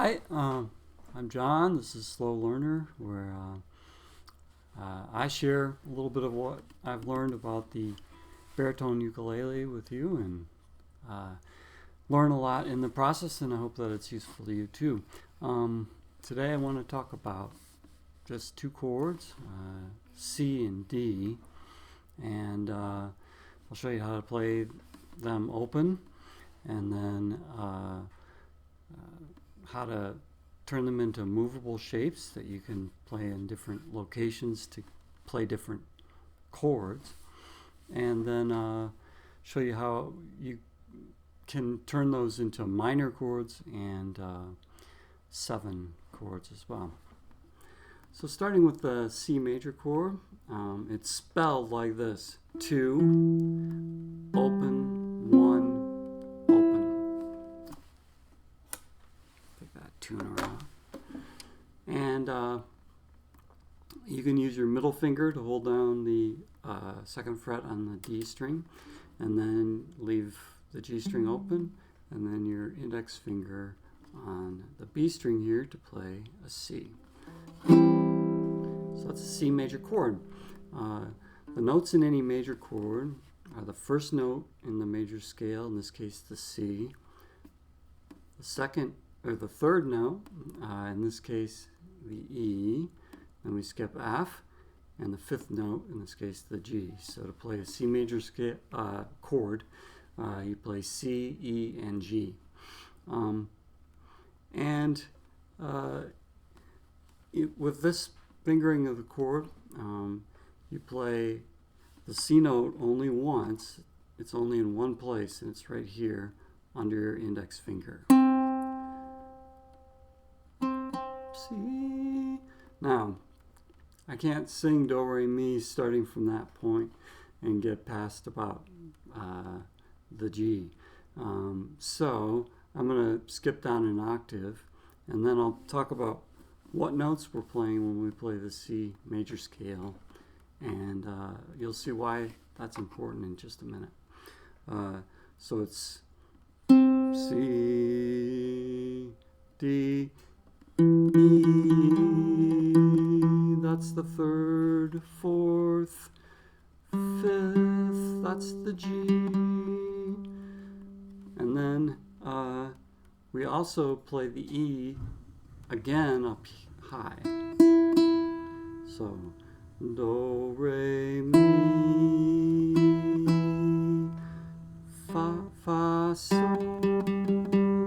Hi, I'm John. This is Slow Learner, where I share a little bit of what I've learned about the baritone ukulele with you, and learn a lot in the process, and I hope that it's useful to you too. Today I want to talk about just two chords, C and D, and I'll show you how to play them open, and then how to turn them into movable shapes that you can play in different locations to play different chords, and then show you how you can turn those into minor chords and 7 chords as well. So starting with the C major chord, it's spelled like this: 2, open, 1, open. Pick that 2 in a row. And you can use your middle finger to hold down the 2nd fret on the D string, and then leave the G string open, and then your index finger on the B string here to play a C. So that's a C major chord. The notes in any major chord are the first note in the major scale, in this case the C, the second or the third note, in this case the E, then we skip F, and the 5th note, in this case the G. So to play a C major chord, you play C, E, and G. With this fingering of the chord, you play the C note only once. It's only in one place, and it's right here under your index finger. C. Now, I can't sing Do, Re, Mi starting from that point and get past about the G. So I'm going to skip down an octave, and then I'll talk about what notes we're playing when we play the C major scale, and you'll see why that's important in just a minute. So it's C, D, E, that's the 3rd, 4th, 5th, that's the G, and then we also play the E again up high. So Do, Re, Mi, Fa, Fa, Sol,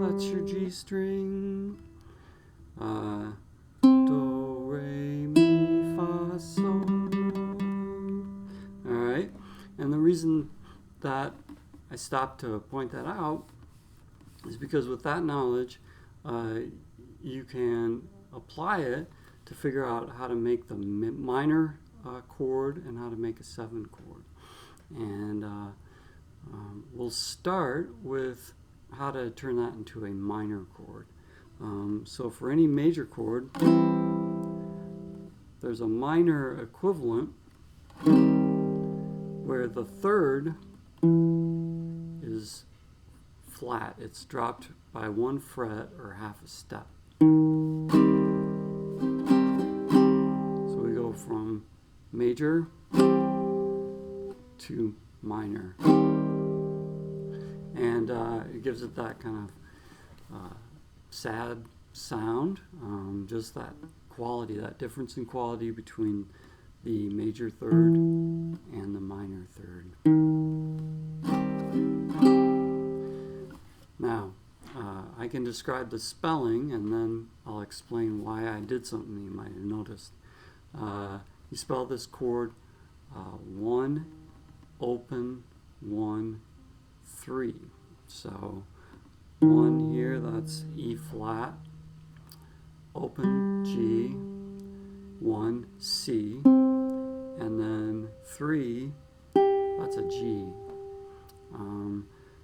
that's your G string. Do, Re, Mi, Fa, Sol. Alright, and the reason that I stopped to point that out is because with that knowledge, you can apply it to figure out how to make the minor chord and how to make a 7 chord. And we'll start with how to turn that into a minor chord. So for any major chord, there's a minor equivalent where the 3rd is flat. It's dropped by 1 fret or half a step. So we go from major to minor. And it gives it that kind of sad sound, just that quality, that difference in quality between the major 3rd and the minor 3rd. Now, I can describe the spelling, and then I'll explain why I did something you might have noticed. You spell this chord 1, open, 1, 3. So 1 here, that's E flat, open, G, 1, C, and then 3, that's a G.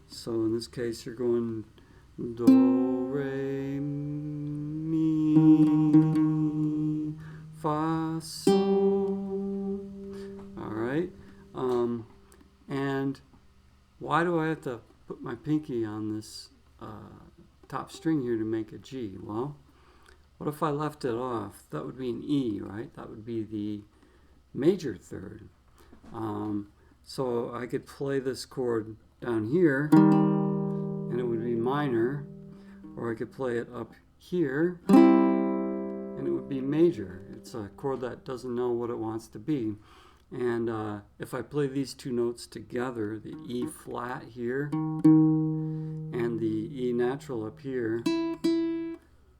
So in this case, you're going Do, Re, Mi, Fa, Sol. Alright. And why do I have to put my pinky on this top string here to make a G. Well, what if I left it off? That would be an E, right? That would be the major third. So I could play this chord down here, and it would be minor, or I could play it up here, and it would be major. It's a chord that doesn't know what it wants to be. And if I play these two notes together, the E flat here and the E natural up here,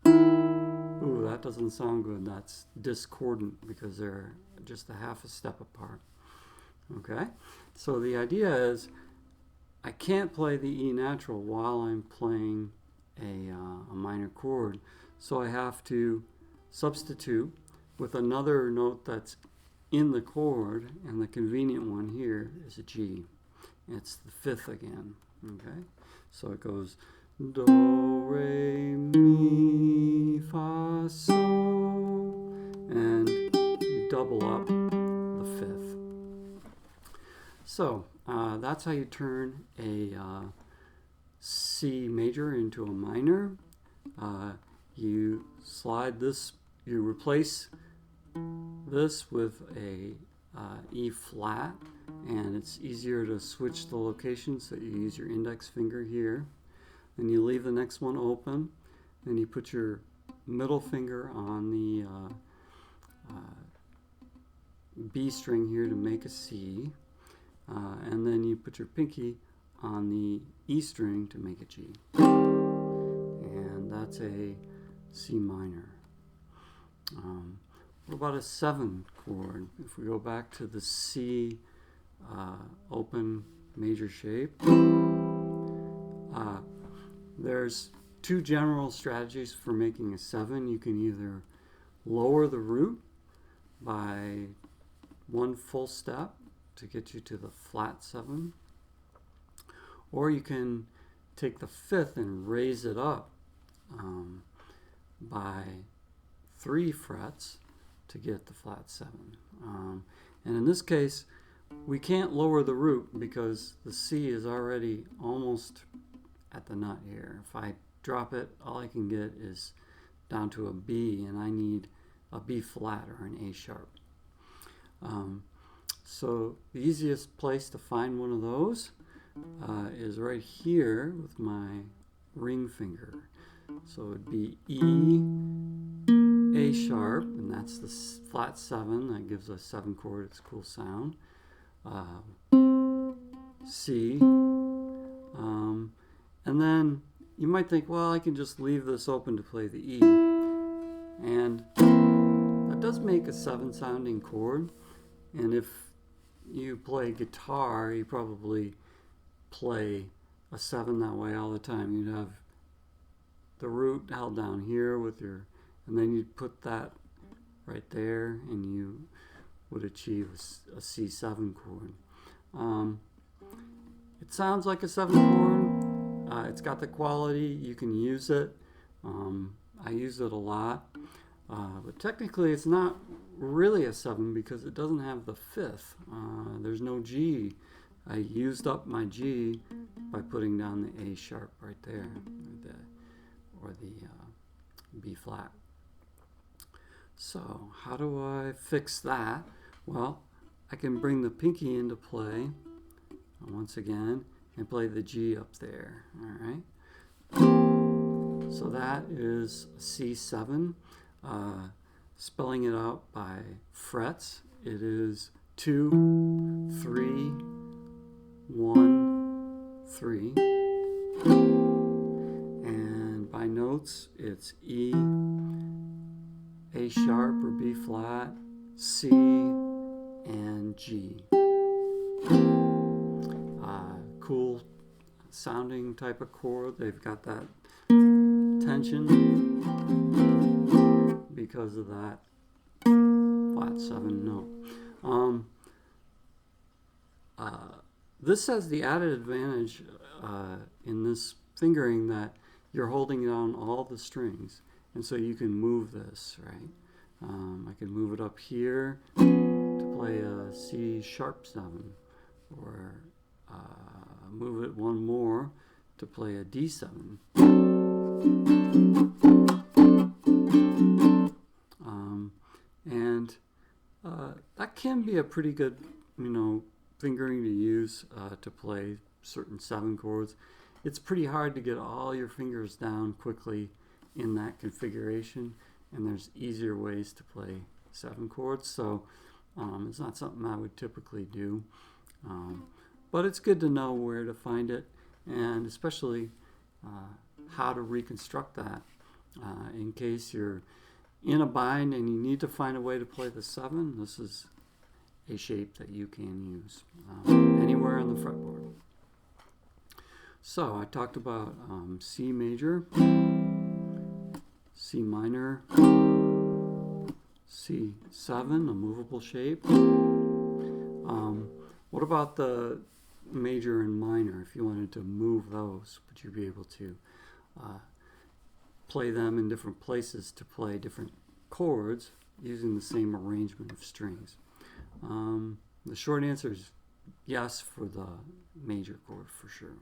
ooh, that doesn't sound good. That's discordant because they're just a half a step apart. Okay, so the idea is I can't play the E natural while I'm playing a minor chord, so I have to substitute with another note that's in the chord, and the convenient one here is a G. It's the fifth again. Okay, so it goes do, re, mi, fa, sol, and you double up the fifth. So that's how you turn a C major into a minor. You slide this, you replace this with a E flat, and it's easier to switch the location, so you use your index finger here. Then you leave the next one open, then you put your middle finger on the B string here to make a C, and then you put your pinky on the E string to make a G. And that's a C minor. What about a 7 chord? If we go back to the C open major shape, there's two general strategies for making a 7. You can either lower the root by one full step to get you to the flat 7, or you can take the 5th and raise it up by 3 frets to get the flat 7. And in this case, we can't lower the root because the C is already almost at the nut here. If I drop it, all I can get is down to a B, and I need a B flat or an A sharp. So the easiest place to find one of those is right here with my ring finger. So it would be E, A sharp, and that's the flat 7. That gives a 7 chord. It's a cool sound. C. And then you might think, well, I can just leave this open to play the E. And that does make a 7 sounding chord. And if you play guitar, you probably play a 7 that way all the time. You'd have the root held down here with your, and then you'd put that right there, and you would achieve a C7 chord. It sounds like a 7 chord. It's got the quality. You can use it. I use it a lot. But technically, it's not really a 7 because it doesn't have the 5th. There's no G. I used up my G by putting down the A sharp right there, or the B flat. So how do I fix that? Well, I can bring the pinky into play once again and play the G up there. All right. So that is a C7. Spelling it out by frets, it is 2, 3, 1, 3. And by notes, it's E, A sharp or B flat, C, and G. Cool sounding type of chord. They've got that tension because of that flat 7 note. This has the added advantage in this fingering that you're holding down all the strings, and so you can move this, right? I can move it up here to play a C sharp 7, or move it one more to play a D7. And that can be a pretty good, fingering to use to play certain 7 chords. It's pretty hard to get all your fingers down quickly in that configuration, and there's easier ways to play 7 chords, so it's not something I would typically do. But it's good to know where to find it, and especially how to reconstruct that in case you're in a bind and you need to find a way to play the 7. This is a shape that you can use anywhere on the fretboard. So I talked about C major, C minor, C7, a movable shape. What about the major and minor? If you wanted to move those, would you be able to play them in different places to play different chords using the same arrangement of strings? The short answer is yes for the major chord for sure.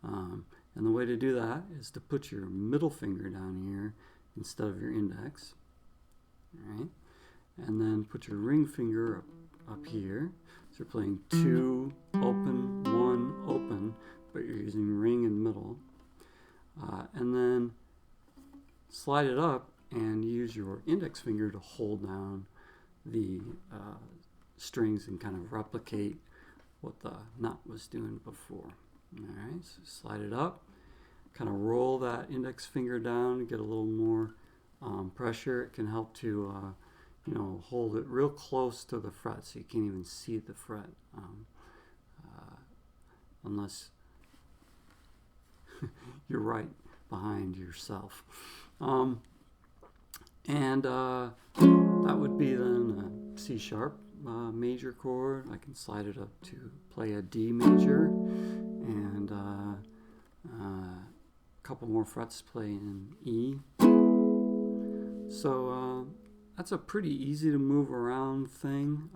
And the way to do that is to put your middle finger down here instead of your index. All right? And then put your ring finger up here. So you're playing 2 open, 1 open, but you're using ring and middle. And then slide it up and use your index finger to hold down the strings and kind of replicate what the nut was doing before. Alright, so slide it up, kind of roll that index finger down, get a little more pressure. It can help to hold it real close to the fret so you can't even see the fret unless you're right behind yourself. And that would be then a C sharp major chord. I can slide it up to play a D major, and a couple more frets play in E. So that's a pretty easy to move around thing.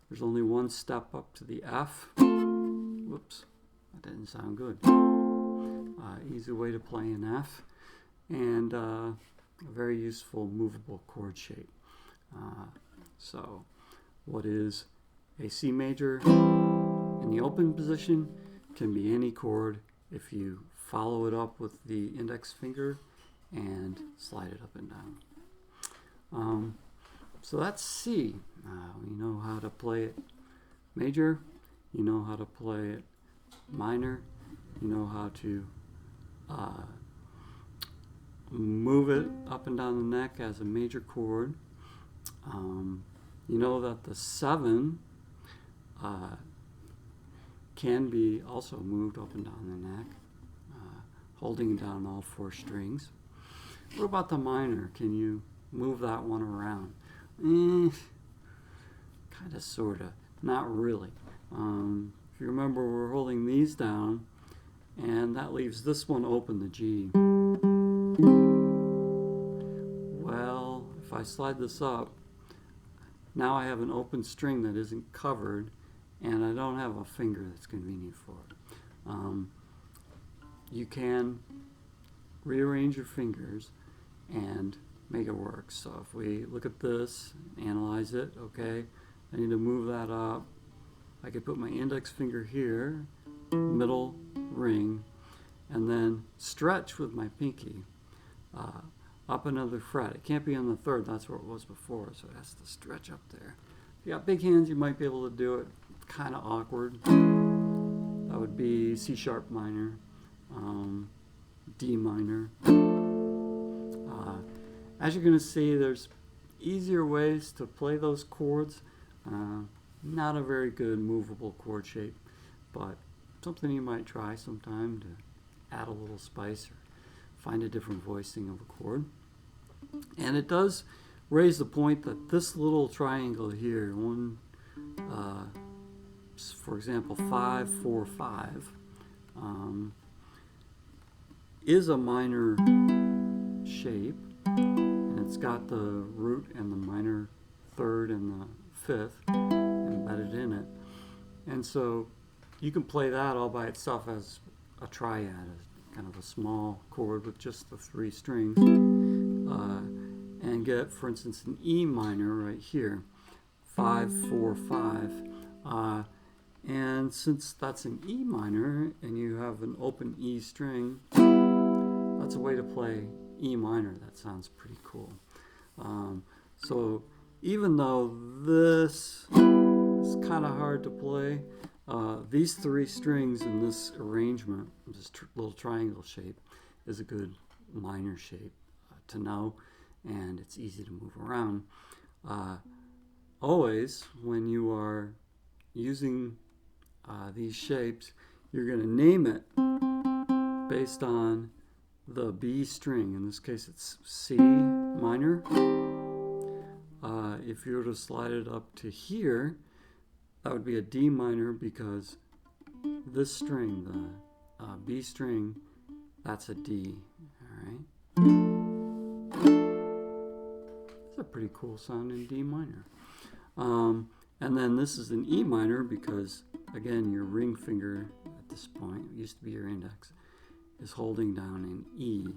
There's only one step up to the F. Whoops, that didn't sound good. Easy way to play an F, and a very useful movable chord shape. So what is a C major in the open position can be any chord if you follow it up with the index finger and slide it up and down. So that's C. We know how to play it major, you know how to play it minor, you know how to move it up and down the neck as a major chord. You know that the 7 can be also moved up and down the neck, holding down all 4 strings. What about the minor? Can you move that one around? Kind of, sort of, not really. If you remember, we're holding these down, and that leaves this one open, the G. Well, if I slide this up, now I have an open string that isn't covered, and I don't have a finger that's convenient for it. You can rearrange your fingers and make it work. So if we look at this, analyze it, okay, I need to move that up. I could put my index finger here, middle ring, and then stretch with my pinky up another fret. It can't be on the 3rd, that's where it was before, so it has to stretch up there. If you got big hands, you might be able to do it. It's kind of awkward. That would be C sharp minor, D minor. As you're going to see, there's easier ways to play those chords. Not a very good movable chord shape, but something you might try sometime to add a little spice or find a different voicing of a chord. And it does raise the point that this little triangle here, for example, 5, 4, 5, is a minor shape, and it's got the root and the minor 3rd and the 5th embedded in it. And so you can play that all by itself as a triad, kind of a small chord with just the 3 strings, and get, for instance, an E minor right here, 5, 4, 5. And since that's an E minor and you have an open E string, that's a way to play E minor. That sounds pretty cool. So even though this is kind of hard to play, these 3 strings in this arrangement, this little triangle shape, is a good minor shape to know, and it's easy to move around. Always, when you are using these shapes, you're going to name it based on the B string. In this case, it's C minor. If you were to slide it up to here, that would be a D minor, because this string, the B string, that's a D. All right. It's a pretty cool sound in D minor. And then this is an E minor because, again, your ring finger at this point, it used to be your index, is holding down an E.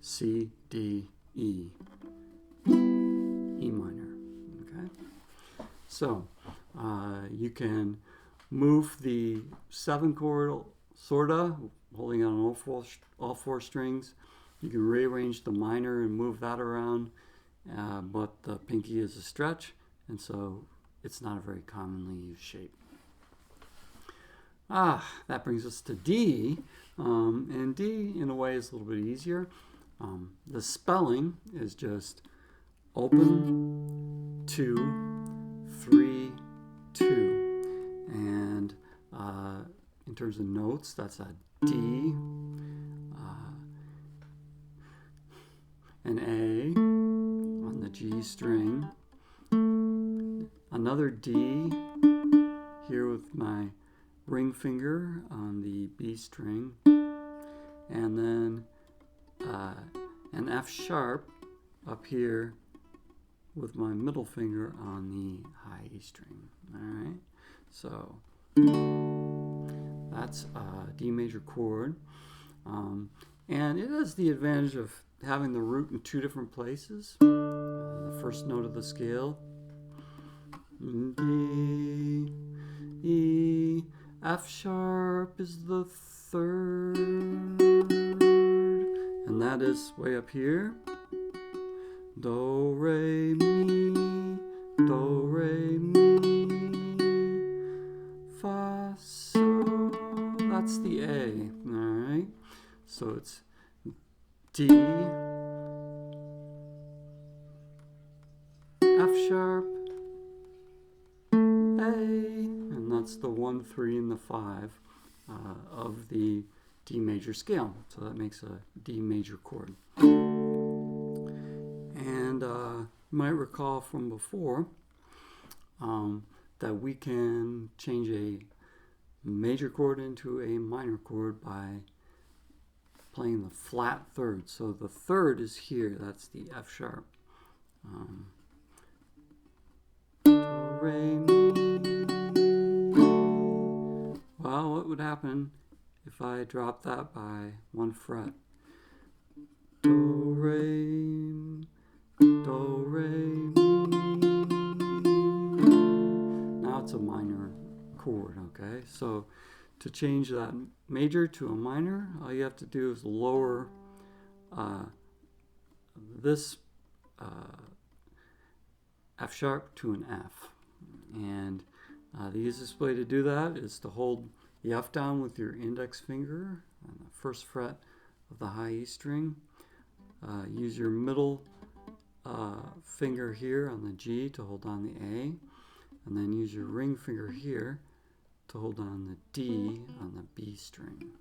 C, D, E. E minor. Okay? So, you can move the 7 chord, sorta, holding on all 4 strings. You can rearrange the minor and move that around, but the pinky is a stretch, and so it's not a very commonly used shape. That brings us to D, and D in a way is a little bit easier. The spelling is just open, 2, 3, 2. And in terms of notes, that's a D, an A on the G string, another D here with my ring finger on the B string, and then an F sharp up here with my middle finger on the high E string. All right, so that's a D major chord, and it has the advantage of having the root in 2 different places. The first note of the scale, D, E, F sharp is the 3rd, and that is way up here. Do, re, mi, fa, sol. That's the A. All right. So it's D, F sharp, A, and that's the 1, 3, and the 5 of the D major scale. So that makes a D major chord. And you might recall from before that we can change a major chord into a minor chord by playing the flat 3rd. So the 3rd is here. That's the F sharp. Do, re, mi. Well, what would happen if I drop that by 1 fret? Do, re, mi. Now it's a minor chord, okay? So to change that major to a minor, all you have to do is lower this F sharp to an F. And the easiest way to do that is to hold the F down with your index finger on the 1st fret of the high E string. Use your middle finger here on the G to hold on the A, and then use your ring finger here to hold on the D on the B string.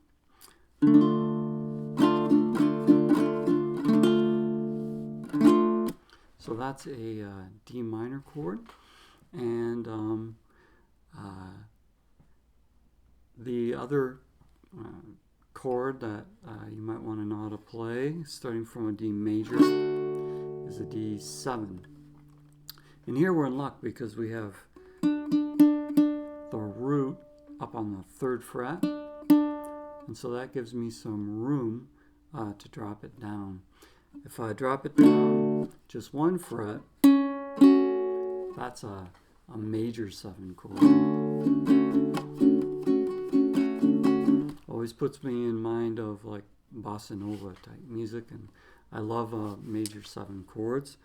So that's a D minor chord, and the other chord that you might want to know how to play, starting from a D major, is a D7. And here we're in luck because we have the root up on the 3rd fret, and so that gives me some room to drop it down. If I drop it down just one fret, that's a major 7 chord. Always puts me in mind of like bossa nova type music, and I love major 7 chords.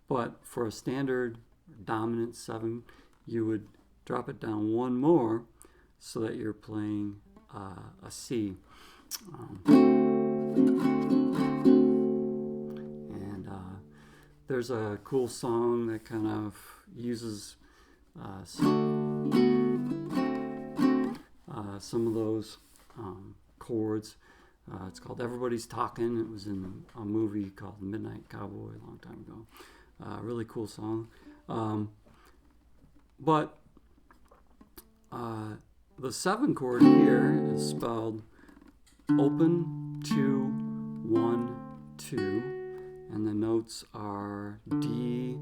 But for a standard dominant 7, you would drop it down one more so that you're playing a C. And there's a cool song that kind of uses some of those chords. It's called Everybody's Talking. It was in a movie called Midnight Cowboy a long time ago. Really cool song. But the 7 chord here is spelled open 2 1 2, and the notes are D,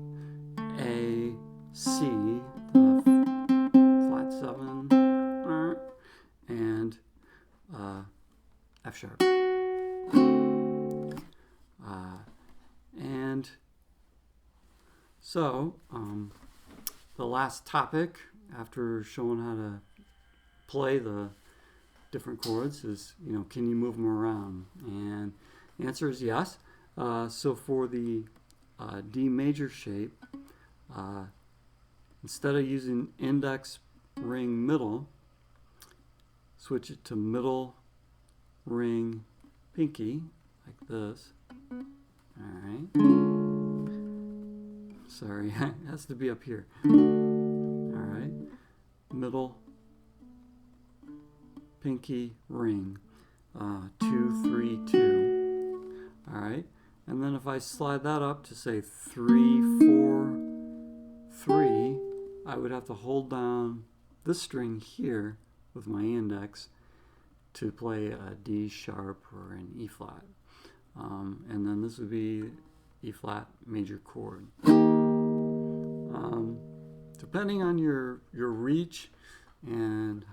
A, C, the flat 7, and F sharp. And so the last topic after showing how to play the different chords is, can you move them around? And the answer is yes. So for the D major shape, instead of using index, ring, middle, switch it to middle, ring, pinky, like this. Alright. Sorry, it has to be up here. Alright. Middle, pinky, ring. 2 3 2. Alright. And then if I slide that up to say 3 4 3, I would have to hold down this string here with my index to play a D sharp or an E flat. And then this would be E flat major chord. Depending on your reach and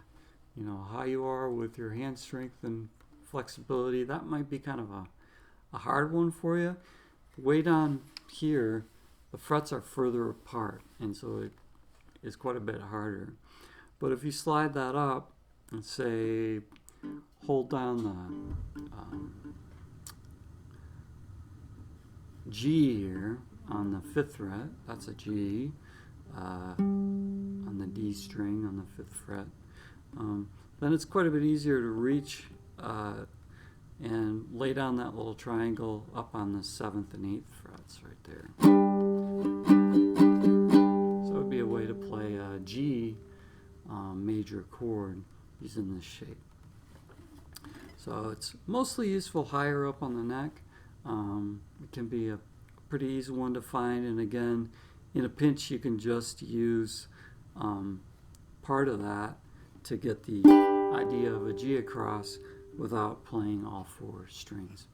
how you are with your hand strength and flexibility, that might be kind of a hard one for you. Way down here, the frets are further apart, and so it is quite a bit harder. But if you slide that up and say, hold down the G here on the 5th fret, that's a G, on the D string on the 5th fret, then it's quite a bit easier to reach and lay down that little triangle up on the 7th and 8th frets right there. So it would be a way to play a G major chord using this shape. So it's mostly useful higher up on the neck. It can be a pretty easy one to find, and again, in a pinch you can just use part of that to get the idea of a G across without playing all 4 strings.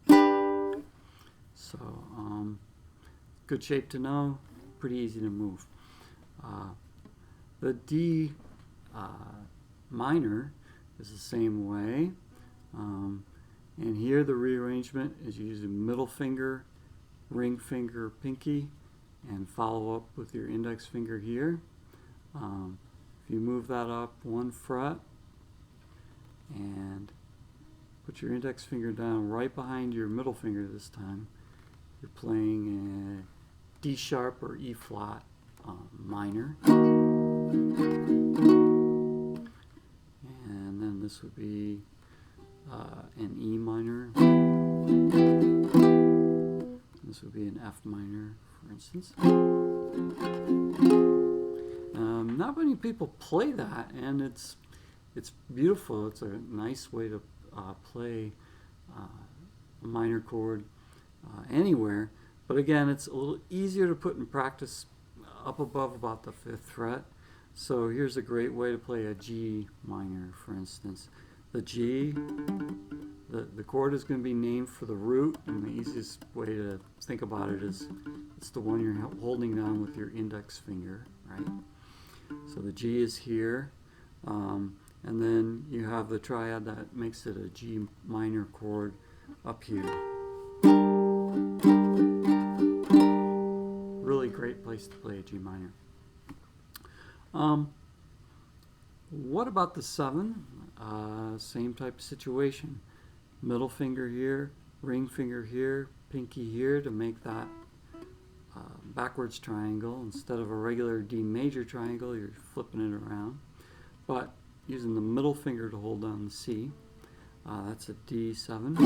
So good shape to know, pretty easy to move. The D minor is the same way, and here the rearrangement is using middle finger, ring finger, pinky, and follow up with your index finger here. If you move that up 1 fret and put your index finger down right behind your middle finger this time, you're playing a D sharp or E flat minor. And then this would be an E minor. This would be an F minor, for instance. Not many people play that, and it's beautiful. It's a nice way to play a minor chord anywhere. But again, it's a little easier to put in practice up above about the 5th fret. So here's a great way to play a G minor, for instance. The G, the chord is going to be named for the root, and the easiest way to think about it is it's the one you're holding down with your index finger, right? So the G is here, and And then you have the triad that makes it a G minor chord up here. Really great place to play a G minor. What about the 7? Same type of situation. Middle finger here, ring finger here, pinky here to make that backwards triangle. Instead of a regular D major triangle, you're flipping it around. But using the middle finger to hold down the C. That's a D7.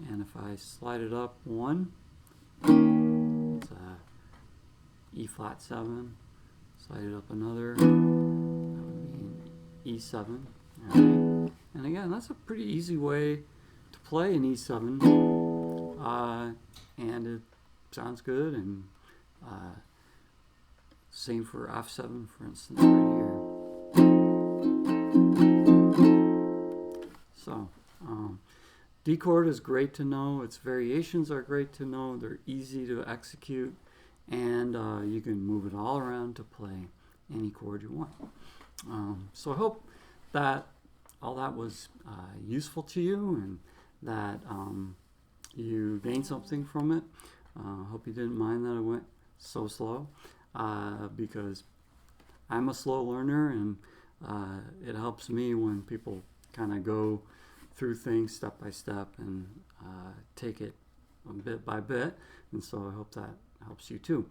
And if I slide it up 1, it's a E flat 7. Slide it up another, that would be an E7. All right. And again, that's a pretty easy way to play an E7. And it sounds good. And same for F7, for instance, right here. So, D chord is great to know. Its variations are great to know. They're easy to execute. And you can move it all around to play any chord you want. So I hope that all that was useful to you, and that you gained something from it. Hope you didn't mind that it went so slow, because I'm a slow learner, and it helps me when people kind of go through things step by step and take it bit by bit. And so I hope that helps you too.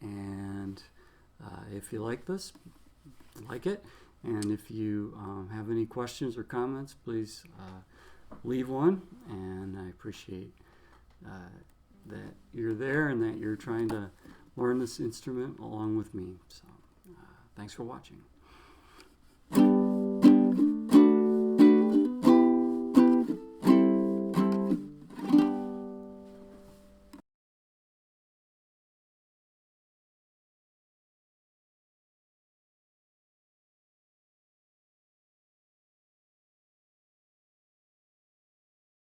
And if you like this, like it. And if you have any questions or comments, please leave one. And I appreciate that you're there and that you're trying to learn this instrument along with me. So thanks for watching.